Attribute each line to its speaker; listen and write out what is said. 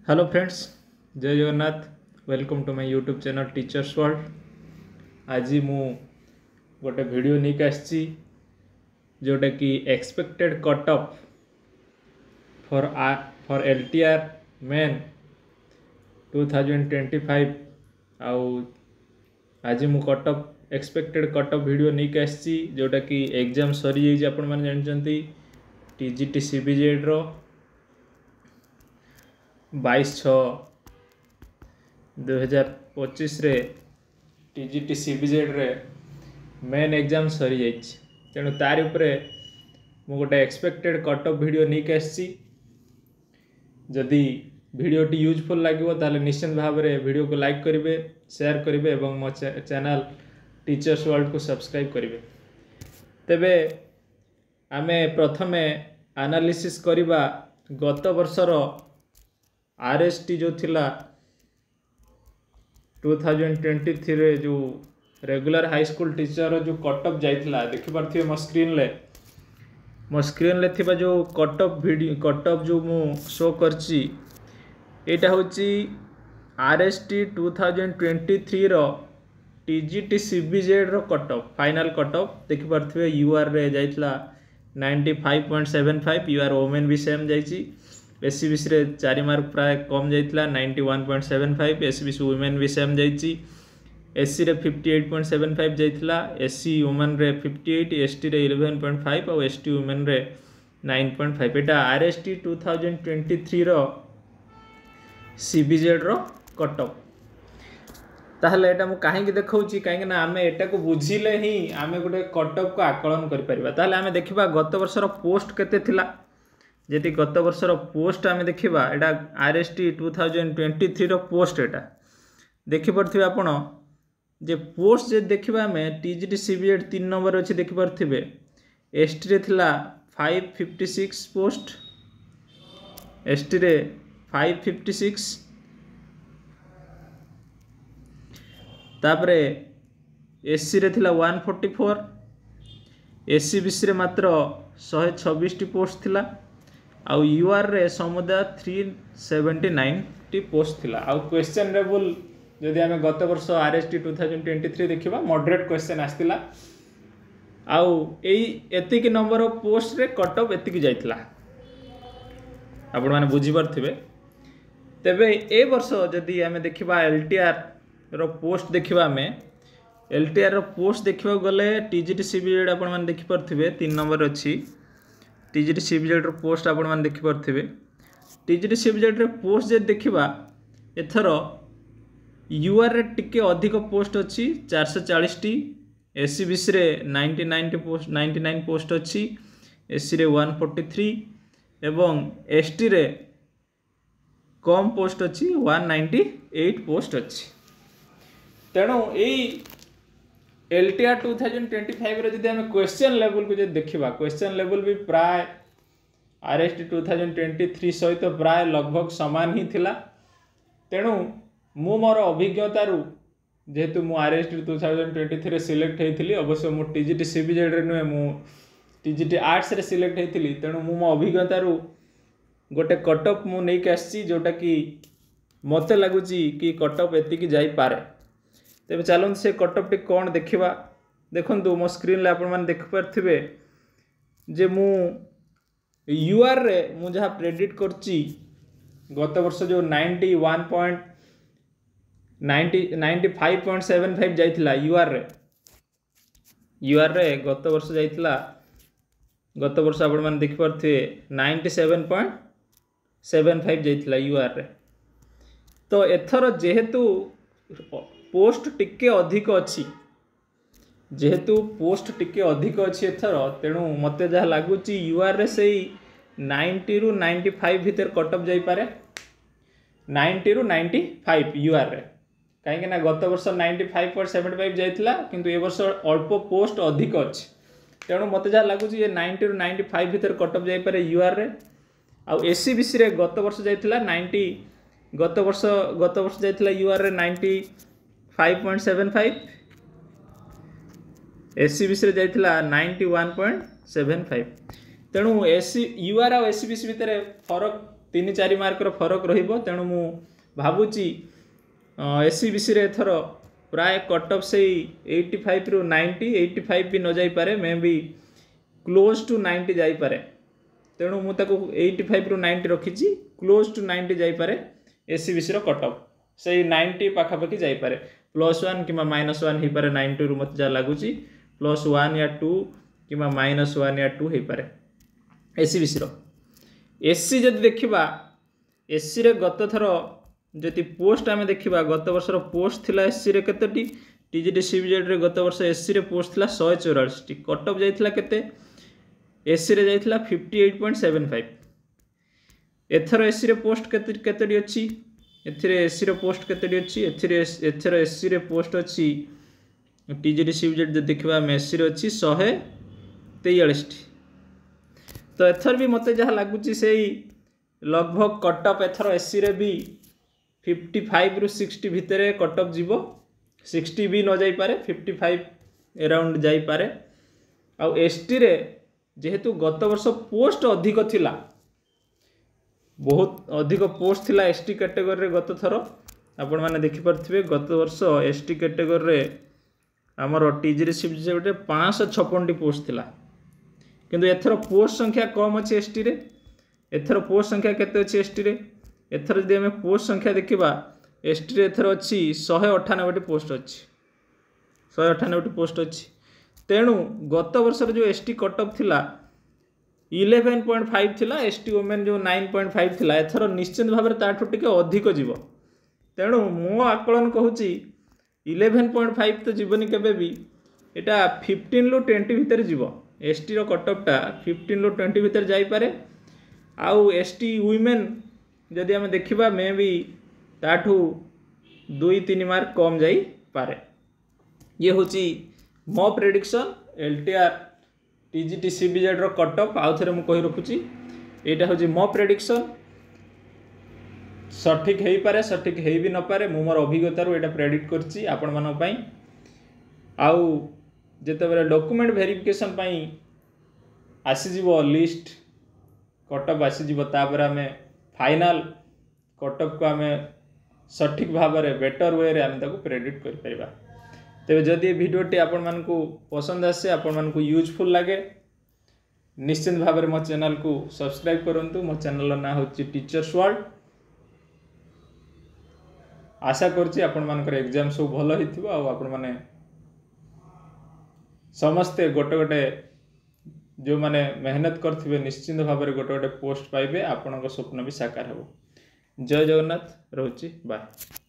Speaker 1: Hello friends, जय Jagannath. Welcome to my YouTube channel teachers world. आज मु गोटे वीडियो नहीं आसी जोटा कि expected cut off for LTR main 2025 आउ आज मु cut off expected cut off video नहीं आसी जोटा कि एग्जाम सरी जाइए। आपण मैंने जानते टीजीटी सीबीजेड रो 22/6/2025 रे टीजीटी सीबीजेड रे मेन एग्जाम सरी जाइए। तेणु तार उपरे मु गोटे एक्सपेक्टेड कट ऑफ वीडियो नहीं आसी। जदि वीडियोटी यूजफुल लगे ताले निश्चित भाव में वीडियो को लाइक करेंगे, शेयर करेंगे और मो चैनल टीचर्स वर्ल्ड को सब्सक्राइब करेंगे। तेबे आमे प्रथमे एनालिसिस करिबा गत वर्षर आरएसटी जो थिला 2023 रे जो रेगुलर हाई स्कूल टीचर जो कट ऑफ जाइथिला देखि पारथिबे मो स्क्रीन ले थिबा जो cut off video cut off जो मु शो करची एटा होची आरएसटी 2023 रो टीजीटी सीबीजेड रो cut off final cut off देखि पारथिबे यूआर रे जाइथिला 95.75। यूआर वोमेन भी सेम जाइची। एससीबीसी रे 4 मार्क प्राय कम जाइथिला 91.75। एससीबीसी वुमेन भी सेम जाइची। एससी रे 58.75 जाइथिला। एससी वुमेन रे 58, एसटी रे 11.5 और एसटी वुमेन रे 9.5। एटा आरएसटी 2023 रो सीबीजेड रो कट ऑफ। ताहले एटा मु काहे कि देखौची काहे ना आमे एटा को बुझिले ही आमे गोटे कट ऑफ को आकलन करि परिबा। ताहले आमे देखिबा गत वर्षर पोस्ट केते थिला। जेति गत वर्षर पोस्ट आमे देखिबा एटा आरएसटी 2023 रो पोस्ट एटा देखि परथिबे आपण जे पोस्ट जे देखिबा आमे टीजीटी सीबीजेड 3 नंबर अछि देखि परथिबे। एसटी रे थिला 556 पोस्ट, एसटी रे 556 तापरे एससी रे थिला 144, एससीबीसी रे मात्र 126 टी पोस्ट थिला आउ यूआर रे समुदाय 379 टी पोस्ट थिला। आउ क्वेश्चन लेवल जदि आमे गत वर्ष आरएसटी 2023 देखिबा मॉडरेट क्वेश्चन आस्तिला आउ एई एतिकी नंबर ऑफ पोस्ट रे कट ऑफ एतिकी जाइतिला। आपण माने बुझी परथिबे। तेबे ए वर्ष जदि आमे देखिबा एलटीआर रो पोस्ट देखिबा आमे एलटीआर रो पोस्ट देखिबा गले टीजीटी सीबीजेड आपण माने देखि परथिबे 3 नंबर अछि। टीजीटी सीबीजेड रो पोस्ट आपण माने देखि परथिबे। टीजीटी सीबीजेड रो पोस्ट जे देखिबा एथरो यूआर रे टिके अधिक पोस्ट अछि 440 टी, एससीबीसी रे 99 पोस्ट अछि, एससी रे 143 एवं एसटी रे कम पोस्ट अछि 198 पोस्ट अछि। तेणु यही एलटीआर 2025 रे जदि हमें क्वेश्चन लेवल को जब देखिबा क्वेश्चन लेवल भी प्राय आरएसटी 2023 सहित प्राय लगभग समान ही थिला। तेणु मु मोर अभिज्ञता रु जेहेतु मु आरएसटी 2023 रे सिलेक्ट हेतिली, अवश्य मु टीजीटी सीबीजेड रे नुहे मु टीजीटी आर्ट्स रे सिलेक्ट हेतिली। तेणु मु मो अभिज्ञता रु गोटे कट ऑफ मु नै के आसी जोटा कि मते लागुची कि कट ऑफ एतिकी जाई पारे। तेबे चलन से कट ऑफ टी कोन देखिबा। देखंतु मो स्क्रीन ले आपण माने देख परथिबे जे मु यूआर रे मु जहा प्रेडिक्ट करची गत वर्ष जो 95.75 जाइथिला यूआर रे गत वर्ष जाइथिला। गत वर्ष आपण माने देख परथिबे 97.75 जाइथिला यूआर रे। तो एथरो जेहेतु पोस्ट टिके अधिक अच्छी एथर, तेणु मते जहाँ लगुच यूआर रे से 90 रु 95 भितर कट ऑफ जाई पारे। 90 रु 95 यूआर रे कहीं ना गत वर्ष 95.75 जाइथिला किंतु ए वर्ष अल्प पोस्ट अधिक अच्छी। तेणु मते जहाँ लगुच 90 रु 95 भितर कट ऑफ जाई पारे यूआर रे। आउ एससीबीसी रे गत वर्ष जाइथिला 90 गत वर्ष जाइथिला यूआर रे 95.75, एससीबीसी रे जाइथिला 91.75। तेणु यूआर और एससीबीसी भितर फरक 3-4 मार्कर फरक रहिबो तेणु मु भाबुची एससीबीसी रे एथर प्राय कट ऑफ से 85 रु 90 85 भी न जाई पारे मे बी क्लोज टू 90 जाई पारे तेणु मु ताको 85 रु 90 रखिची क्लोज टू 90 जाई पारे एससीबीसी रो कट ऑफ से 90 पाखा पाखी जाई पारे +1 किमा -1 ही पारे 90 रु मत जा लागुची +1 या 2 किमा -1 या 2 ही पारे एससीबीसी रो एससी जदि देखिबा एससी रे गत थर जदि पोस्ट आमे देखिबा गत वर्ष रो पोस्ट थिला एससी रे केतेटी टीजीटी सीबीजेड रे गत वर्ष एससी रे पोस्ट थिला 144 टी कट ऑफ जाइथिला केते एससी रे जाइथिला 58.75 एथर एससी रे पोस्ट केतेटी अछि एथिरे एससी रे पोस्ट केतेटी अछि एथर एससी रे पोस्ट अछि टीजीटी सीबीजेड जदि देखिबा एससी रे अछि 143 टी तो एथर भी मते जहाँ लगुच से लगभग कट ऑफ एथर एससी रे भी 55 रु 60 भितर कट ऑफ जीवो 60 भी न जाई पारे 55 अराउंड जाई पारे आ एसटी रे जेहेतु गत वर्ष पोस्ट अधिक थिला बहुत अधिक पोस्ट थिला एसटी कैटेगरी रे गत थर आपण माने देखि परथिबे गत वर्ष एसटी कैटेगरी रे हमर टीजी रे सीबीजेड रे 556 टी पोस्ट थिला किंतु एथर पोस्ट संख्या कम अच्छे एसटी रे एथर पोस्ट संख्या केते अच्छे एसटी रे एथर जदि हमें पोस्ट संख्या देखिबा एसटी रे एथर अच्छी 198 टी पोस्ट अच्छी 198 टी पोस्ट अच्छी तेणु गत वर्ष जो एसटी कट ऑफ थिला 11.5 थिला एसटी वुमेन जो 9.5 थिला एथर निश्चित भाव में ताठू टिके अधिक जीव तेणु मो आकलन कहूची 11.5 तो जीवनी केबे भी एटा 15 रु 20 भितर जीव एसटी रो कट ऑफ टा 15 रु 20 भितर जाई पारे आउ एसटी वुमेन जदि हमें देखिबा मे भी ताठू 2-3 मार्क कम जाई पारे ये होची मो प्रेडिक्शन एलटीआर टीजीटी सीबीजेड रो कट ऑफ आउ थरे मु कहि रखुची एटा होची मो प्रेडिक्शन सठिक हेई पारे सठिक हेई भी न पारे मु मोर अभिज्ञता रो एटा प्रेडिक्ट करची आपण मानो पई आउ जेते बेले डॉक्यूमेंट वेरिफिकेशन पई आसी जीवो लिस्ट कट ऑफ आसी जीवो तापर हमें फाइनल कट ऑफ को हमें सठिक भाव में बेटर वे रे हम ताको प्रेडिक्ट कर परिबा तेबे जदि वीडियोटी आपण मानकू पसंद आसे आपण मानकू यूजफुल लागे निश्चित भाव में मो चैनल को सब्सक्राइब करंतु मो चैनल ना होची टीचर्स वर्ल्ड आशा करछि आपण मानकर एग्जाम सब भलो हिथिबो आ आपण माने समस्ते गोटे गोटे जो माने मेहनत करथिबे निश्चित भाव में गोटे गोटे पोस्ट पाइबे आपनक स्वप्न भी साकार हो जय जगन्नाथ रहउची बाय।